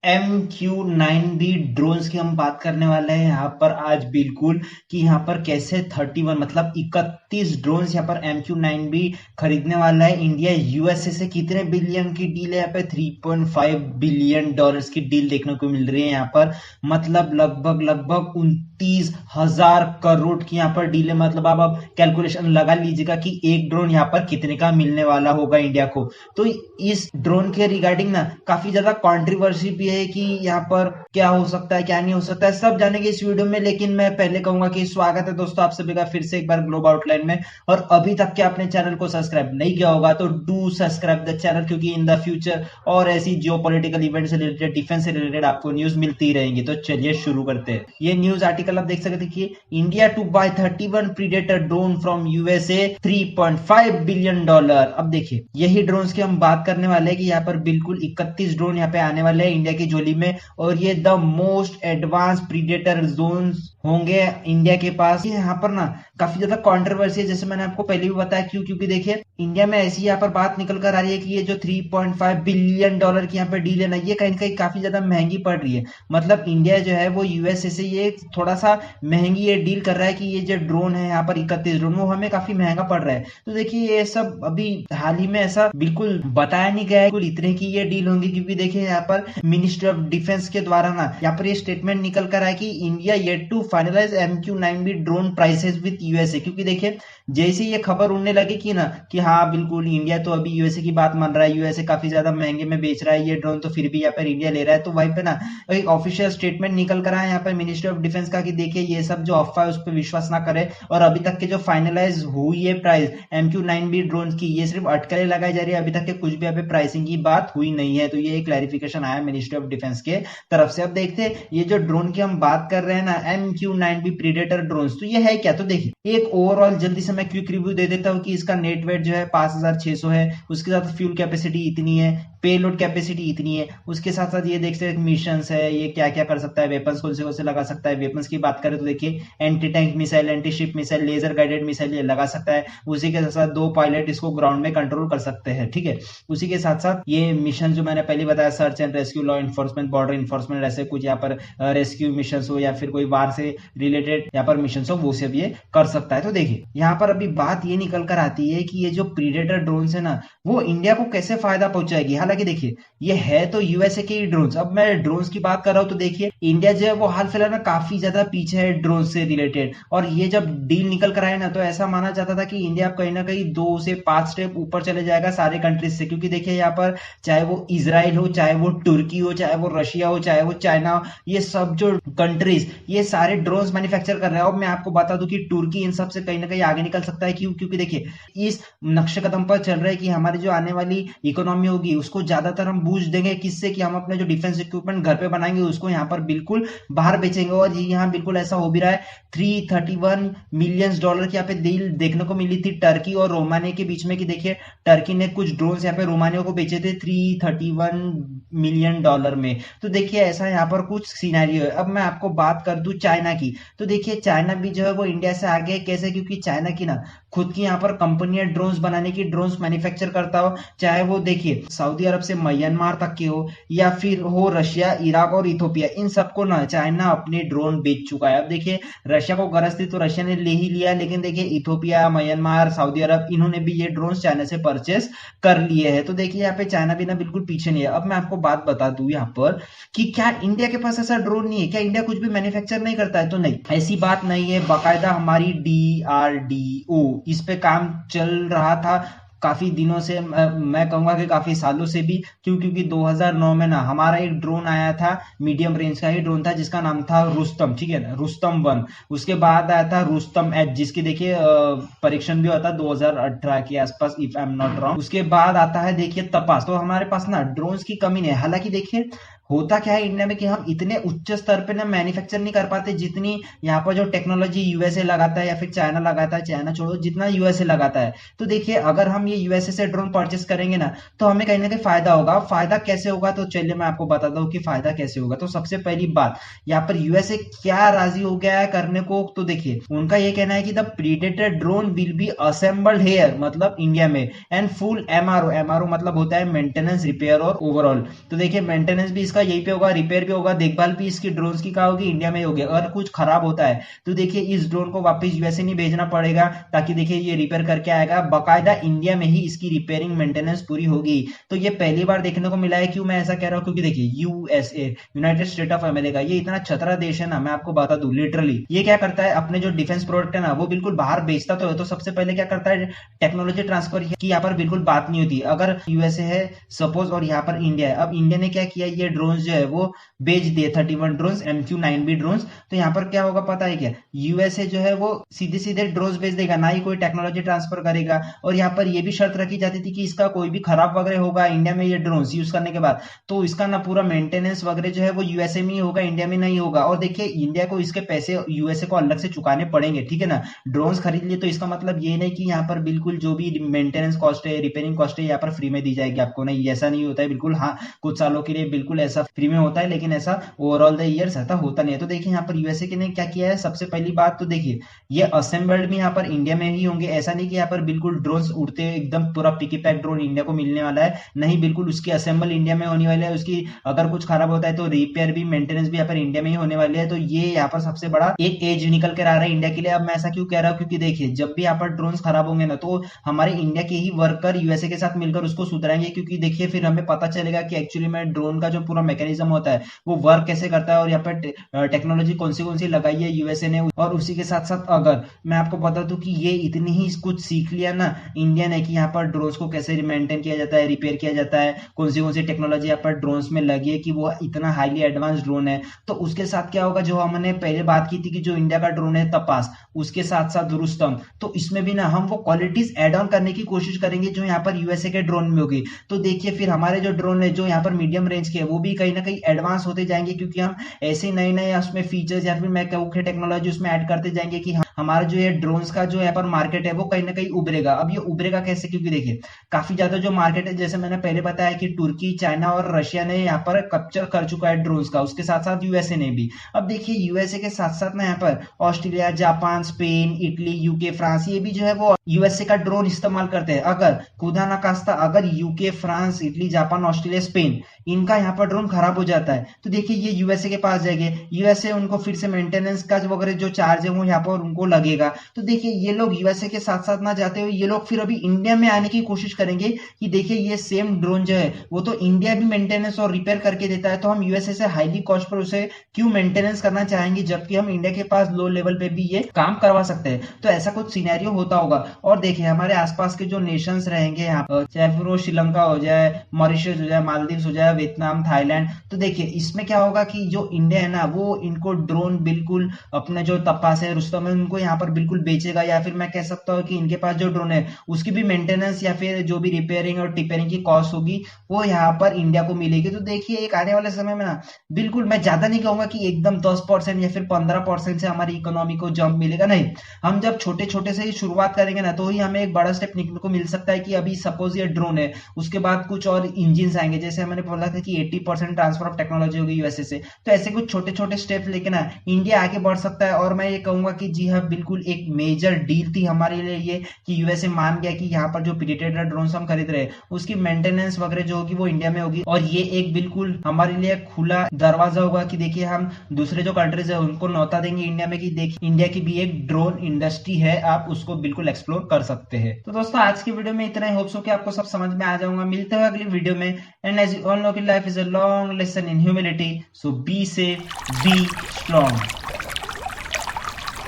MQ-9B drones की हम बात करने वाले हैं यहाँ पर आज बिल्कुल कि यहाँ पर कैसे 31 मतलब 31 ड्रोन्स यहाँ पर MQ-9B खरीदने वाला है इंडिया यूएसए से। कितने बिलियन की डील है यहाँ पे? 3.5 बिलियन डॉलर्स की डील देखने को मिल रही है यहाँ पर। मतलब लगभग 29,000 करोड़ की यहाँ पर डील है। मतलब आप अब कैलकुलेशन लगा लीजिएगा कि एक ड्रोन यहाँ पर कितने का मिलने वाला होगा इंडिया को। तो इस ड्रोन के रिगार्डिंग ना काफी ज्यादा कंट्रोवर्सी भी है कि यहाँ पर क्या हो सकता है क्या नहीं हो सकता है, सब जानेंगे इस वीडियो में। लेकिन मैं पहले कहूंगा कि स्वागत है दोस्तों आप सभी का फिर से एक बार ग्लोब आउटलाइन में। और अभी तक के आपने चैनल को सब्सक्राइब नहीं किया होगा तो डू सब्सक्राइब द चैनल, क्योंकि इन द फ्यूचर और ऐसी जियोपॉलिटिकल इवेंट से रिलेटेड, डिफेंस से रिलेटेड आपको न्यूज मिलती रहेंगी। तो चलिए शुरू करते हैं। ये न्यूज आर्टिकल आप देख सकते हैं, India to buy 31 predator drone from USA $3.5 billion. अब देखिए यही ड्रोन्स की हम बात करने वाले हैं कि यहाँ पर बिल्कुल 31 ड्रोन यहाँ पे आने वाले हैं इंडिया की झोली में। और ये the most advance predator drones होंगे इंडिया के पास। यहाँ पर ना काफी ज्यादा कंट्रोवर्सी है, जैसे मैंने आपको पहले भी बताया। क्योंकि देखिए इंडिया में ऐसी यहाँ पर बात निकल कर आ रही है कि ये जो 3.5 बिलियन डॉलर की यहाँ पर डील है ना, ये कहीं ना कहीं काफी ज्यादा महंगी पड़ रही है। मतलब इंडिया जो है वो यूएसए से ये थोड़ा सा महंगी ये डील कर रहा है कि ये जो ड्रोन है यहाँ पर 31 ड्रोन वो हमें काफी महंगा पड़ रहा है। तो देखिए ये सब अभी हाल ही में ऐसा बिल्कुल बताया नहीं गया है बिल्कुल इतने की ये डील होंगी। क्योंकि देखिए यहाँ पर मिनिस्ट्री ऑफ डिफेंस के द्वारा ना यहाँ पर ये स्टेटमेंट निकल कर आया कि India yet to finalise MQ-9B drone prices with USA. क्योंकि देखिए जैसे ये खबर उड़ने लगी कि ना कि हाँ बिल्कुल इंडिया तो अभी यूएसए की बात मान रहा है, यूएसए काफी ज्यादा महंगे में बेच रहा है ये ड्रोन, तो फिर भी यहाँ पर इंडिया ले रहा है। तो वहीं पे ना एक ऑफिशियल स्टेटमेंट निकल कर आया यहाँ पर मिनिस्ट्री ऑफ डिफेंस का कि देखिए ये सब जो अफवाह है उस पर विश्वास ना करे। और अभी तक के जो फाइनलाइज हुई है प्राइस MQ-9B ड्रोन की, ये सिर्फ अटकलें लगाई जा रही है, अभी तक के कुछ भी यहाँ पे प्राइसिंग की बात हुई नहीं है। तो ये एक क्लैरिफिकेशन आया मिनिस्ट्री ऑफ डिफेंस के तरफ से। अब देखते हैं ये जो ड्रोन की हम बात कर रहे हैं ना MQ-9B प्रीडेटर ड्रोन, तो ये है क्या। तो देखिए एक ओवरऑल जल्दी से मैं क्विक रिव्यू दे देता हूँ कि इसका नेट वेट जो है 5600 है, उसके साथ फ्यूल कैपेसिटी इतनी है, पेलोड कैपेसिटी इतनी है। उसके साथ साथ ये देख सकते हैं मिशन है, ये क्या क्या कर सकता है, वेपन्स कौन से लगा सकता है। वेपन्स की बात करें तो देखिए anti tank missile, anti ship missile, laser guided missile ये लगा सकता है। उसी के साथ 2 पायलट इसको ग्राउंड में कंट्रोल कर सकते हैं, ठीक है। उसी के साथ साथ ये मिशन जो मैंने पहले बताया, search and rescue, law enforcement, border enforcement, ऐसे कुछ यहाँ पर रेस्क्यू मिशन हो या फिर कोई वार से रिलेटेड यहाँ पर मिशन हो, वो सब ये कर सकता है। तो देखिए यहाँ पर अभी बात ये निकल कर आती है कि ये जो प्रीडेटर ड्रोन है ना वो इंडिया को कैसे फायदा पहुंचाएगी। हालांकि देखिए ये है तो यूएसए के ही ड्रोन्स। अब मैं ड्रोन्स की बात कर रहा हूं तो देखिए इंडिया जो है वो हाल फिलहाल में काफी ज्यादा पीछे है ड्रोन से रिलेटेड। और ये जब डील निकल कर आए ना तो ऐसा माना जाता था कि इंडिया कहीं ना कहीं 2 से 5 स्टेप ऊपर चले जाएगा सारे कंट्रीज से। क्योंकि देखिए यहाँ पर चाहे वो इजराइल हो, चाहे वो तुर्की हो, चाहे वो रशिया हो, चाहे वो चाइना हो, ये सब जो कंट्रीज ये सारे ड्रोन्स मैन्युफैक्चर कर रहे हैं। अब मैं आपको बता दूं कि तुर्की इन सब से कहीं ना कहीं आगे निकल सकता है। क्यों? क्योंकि देखिए इस नक्शे कदम पर चल रहा है कि हमारी जो आने वाली इकोनॉमी होगी उसको ज्यादातर हम बूस्ट देंगे। किससे? कि हम अपने जो डिफेंस इक्विपमेंट घर पे बनाएंगे उसको यहाँ पर बिल्कुल बाहर बेचेंगे। और यहाँ बिल्कुल ऐसा हो भी रहा है। 331 मिलियन डॉलर की यहाँ पे डील देखने को मिली थी टर्की और रोमानिया के बीच में कि देखिए टर्की ने कुछ ड्रोन्स यहाँ पे रोमानिया को बेचे थे 331 मिलियन डॉलर में। तो देखिए ऐसा यहाँ पर कुछ सिनेरियो है। अब मैं आपको बात कर दूं चाइना की, तो देखिए चाइना भी जो है वो इंडिया से आगे है। कैसे? क्योंकि चाइना की ना खुद की यहाँ पर कंपनियां ड्रोन्स बनाने की, ड्रोन्स मैन्युफैक्चर करता हो, चाहे वो देखिए सऊदी अरब से म्यांमार तक की हो या फिर हो रशिया, इराक और इथोपिया, इन सबको ना चाइना अपने ड्रोन बेच चुका है। अब देखिए रशिया को गरज थी तो रशिया ने ले ही लिया, लेकिन देखिए इथोपिया, म्यांमार, सऊदी अरब इन्होंने भी ये ड्रोन चाइना से परचेस कर लिए हैं। तो देखिए यहाँ पे चाइना भी ना बिल्कुल पीछे नहीं है। अब मैं आपको बात बता दूं यहाँ पर कि क्या इंडिया के पास ऐसा ड्रोन नहीं है? क्या इंडिया कुछ भी मैन्युफैक्चर नहीं करता है? तो नहीं, ऐसी बात नहीं है। बाकायदा हमारी DRDO इस पे काम चल रहा था काफी दिनों से, मैं कहूंगा कि काफी सालों से भी। क्योंकि 2009 में ना हमारा एक ड्रोन आया था, मीडियम रेंज का ही ड्रोन था जिसका नाम था रुस्तम, ठीक है ना, रुस्तम 1। उसके बाद आया था रुस्तम H जिसकी देखिए परीक्षण भी हुआ था 2018 के आसपास, if I am not wrong. उसके बाद आता है देखिए तपास। तो हमारे पास ना ड्रोन्स की कमी नहीं है। हालांकि देखिए होता क्या है इंडिया में कि हम इतने उच्च स्तर पे ना मैन्युफैक्चर नहीं कर पाते जितनी यहाँ पर जो टेक्नोलॉजी यूएसए लगाता है या फिर चाइना लगाता है, चाइना छोड़ो, जितना यूएसए लगाता है। तो देखिए अगर हम ये यूएसए से ड्रोन परचेस करेंगे ना तो हमें कहीं ना कहीं फायदा होगा। फायदा कैसे होगा? तो चलिए मैं आपको बताता हूँ कि फायदा कैसे होगा। तो सबसे पहली बात, यहाँ पर यूएसए क्या राजी हो गया है करने को, तो देखिए उनका ये कहना है कि the predator drone will be assembled here, मतलब इंडिया में, एंड फुल MRO, MRO मतलब होता है मेंटेनेंस, रिपेयर और ओवरऑल। तो देखिए मेंटेनेंस भी इसका इसका यहीं पे होगा, रिपेयर भी होगा, देखभाल भी इसकी ड्रोन की कहा होगी, इंडिया में होगी। अगर कुछ खराब होता है तो देखिए इस ड्रोन को वापस यूएसए नहीं भेजना पड़ेगा, ताकि देखिए ये रिपेयर करके आएगा, बकायदा इंडिया में ही इसकी रिपेयरिंग मेंटेनेंस पूरी होगी। तो ये पहली बार देखने को मिला है। क्यों मैं ऐसा कह रहा हूँ? क्योंकि देखिए USA, United state of America, ये इतना छतरा देश है ना, मैं आपको बता दूं लिटरली, ये क्या करता है अपने जो डिफेंस प्रोडक्ट है ना वो बिल्कुल बाहर बेचता तो है, तो सबसे पहले क्या करता है टेक्नोलॉजी ट्रांसफर की यहाँ पर बिल्कुल बात नहीं होती। अगर यूएसए है सपोज और यहाँ पर इंडिया है, अब इंडिया ने क्या किया, ये ड्रोन जो है वो बेच दिए 31 ड्रोन MQ-9B ड्रोन। तो यहाँ पर क्या होगा पता है क्या, यूएसए जो है वो सीधे सीधे ड्रोन बेच देगा, ना ही कोई टेक्नोलॉजी ट्रांसफर करेगा। और यहाँ पर ये भी शर्त रखी जाती थी कि इसका कोई भी खराब वगैरह होगा इंडिया में ये ड्रोन यूज करने के बाद, तो इसका ना पूरा मेंटेनेंस वगैरह जो है वो यूएसए में ही होगा, इंडिया में नहीं होगा। और देखिए इंडिया को इसके पैसे यूएसए को अलग से चुकाने पड़ेंगे, ठीक है ना। ड्रोन्स खरीद लिए तो इसका मतलब ये नहीं कि यहाँ पर बिल्कुल जो भी मेंटेनेंस कॉस्ट है, रिपेयरिंग कॉस्ट है, यहाँ पर फ्री में दी जाएगी आपको, नहीं ऐसा नहीं होता है बिल्कुल। हाँ कुछ सालों के लिए बिल्कुल ऐसा फ्री में होता है, लेकिन ऐसा ओवरऑल द ईयर्स ऐसा होता नहीं है। तो देखिए यहाँ पर यूएसए के ने क्या किया है, सबसे पहली बात तो देखिए ये असेंबल्ड भी यहाँ पर इंडिया में ही होंगे। ऐसा नहीं कि यहाँ पर बिल्कुल ड्रोन उड़ते एकदम पूरा पिकी पैक ड्रोन इंडिया को मिलने वाला है, नहीं, बिल्कुल उसकी असेंबल इंडिया में होने वाला है। उसकी अगर कुछ खराब होता है तो रिपेयर भी, मेंटेनेंस भी यहाँ पर इंडिया में ही होने वाले है। तो ये यहाँ पर सबसे बड़ा एक एज निकल कर आ रहा है इंडिया के लिए। अब मैं ऐसा क्यों कह रहा हूँ, क्योंकि देखिए जब भी यहाँ पर ड्रोन खराब होंगे ना तो हमारे इंडिया के ही वर्कर यूएसए के साथ मिलकर उसको सुधराएंगे, क्योंकि देखिए फिर हमें पता चलेगा कि एक्चुअली में ड्रोन का जो पूरा मैकेनिज्म होता है वो वर्क कैसे करता है, और यहाँ पर टेक्नोलॉजी कौन सी लगाई है यूएसए ने। और उसी के साथ साथ अगर मैं आपको बता दूं कि ये इतनी ही कुछ सीख लिया ना इंडिया ने कि यहाँ पर ड्रोन्स को कैसे मेंटेन किया जाता है, रिपेयर किया जाता है, कौन सी टेक्नोलॉजी यहाँ पर ड्रोन्स में लगी है कि वो इतना हाईली एडवांस ड्रोन है। तो उसके साथ क्या होगा, जो हमने पहले बात की थी कि जो इंडिया का ड्रोन है तपास, उसके साथ साथ रुस्तम, तो इसमें भी ना हम वो क्वालिटीज एड ऑन करने की कोशिश करेंगे जो यहाँ पर यूएसए के ड्रोन में होगी। तो देखिए फिर हमारे जो ड्रोन है जो यहाँ पर मीडियम रेंज के है वो भी कहीं ना कहीं एडवांस होते जाएंगे, क्योंकि हम ऐसे नए नए उसमें फीचर्स या फिर मैं कहूँ टेक्नोलॉजी उसमें ऐड करते जाएंगे कि हमारा जो ये ड्रोन्स का जो यहाँ पर मार्केट है वो कहीं ना कहीं उभरेगा। अब ये उभरेगा कैसे, क्योंकि देखिए काफी ज्यादा जो मार्केट है, जैसे मैंने पहले बताया कि तुर्की, चाइना और रशिया ने यहाँ पर कैप्चर कर चुका है ड्रोन्स का, उसके साथ साथ यूएसए ने भी। अब देखिए यूएसए के साथ साथ ना यहाँ पर Australia, Japan, Spain, Italy, UK, France, ये भी जो है वो यूएसए का ड्रोन इस्तेमाल करते हैं। अगर खुदा ना खास्ता अगर UK, France, Italy, Japan, Australia, Spain इनका यहाँ पर ड्रोन खराब हो जाता है तो देखिए ये यूएसए के पास जाएंगे, यूएसए उनको फिर से मेंटेनेंस का वगैरह जो चार्ज है वो यहाँ पर उनको लगेगा। तो देखिए ये लोग यूएसए के साथ साथ ना जाते हुए ये लोग फिर अभी इंडिया में आने की कोशिश करेंगे कि देखिए ये सेम ड्रोन जो है वो तो इंडिया भी मेंटेनेंस और रिपेयर करके देता है, तो हम यूएसए से हाईली कॉस्ट पर उसे क्यों मेंटेनेंस करना चाहेंगे, जबकि हम इंडिया के पास लो लेवल पे भी ये काम करवा सकते हैं। तो ऐसा कुछ सिनेरियो होता होगा। और देखिए हमारे आसपास के जो नेशंस रहेंगे यहाँ पर, चाहे फिर वो श्रीलंका हो जाए, मॉरिशस हो जाए, मालदीव हो जाए, वियतनाम, थाईलैंड, तो देखिए इसमें क्या होगा कि जो इंडिया है ना वो इनको ड्रोन बिल्कुल अपने जो तपास है, रुस्तम है, उनको यहाँ पर बिल्कुल बेचेगा, या फिर मैं कह सकता हूँ कि इनके पास जो ड्रोन है उसकी भी मेंटेनेंस या फिर जो भी रिपेयरिंग और टिपेयरिंग की कॉस्ट होगी वो यहाँ पर इंडिया को मिलेगी। तो देखिए एक आने वाले समय में ना बिल्कुल मैं ज्यादा नहीं कहूंगा कि एकदम 10% या फिर 15% से हमारी इकोनॉमी को जंप मिलेगा, नहीं, हम जब छोटे छोटे से ही शुरुआत करेंगे ना तो ही हमें एक बड़ा स्टेप निकलने को मिल सकता है। कि अभी सपोज ये ड्रोन है, उसके बाद कुछ और इंजिन आएंगे, जैसे मैंने बोला था कि 80% ट्रांसफर ऑफ टेक्नोलॉजी होगी यूएसए से, तो ऐसे कुछ छोटे छोटे स्टेप लेके ना इंडिया आगे बढ़ सकता है। और मैं ये कहूंगा कि जी हाँ बिल्कुल एक मेजर डील थी हमारे लिए ये कि यूएसए मान गया कि यहाँ पर जो प्रीडेटर ड्रोन हम खरीद रहे हैं उसकी मेंटेनेंस वगैरह जो होगी वो इंडिया में होगी। और ये एक बिल्कुल हमारे लिए खुला दरवाजा होगा कि देखिए हम दूसरे जो कंट्रीज है उनको न्योता देंगे इंडिया में कि देखिए इंडिया की भी एक ड्रोन इंडस्ट्री है, आप उसको बिल्कुल एक्सप्लोर कर सकते हैं। तो दोस्तों आज की वीडियो में इतना ही, होप्स हो कि आपको सब समझ में आ जाऊंगा। मिलते हैं अगली वीडियो में। And as you all know कि life is a long lesson in humility, so be safe, be strong.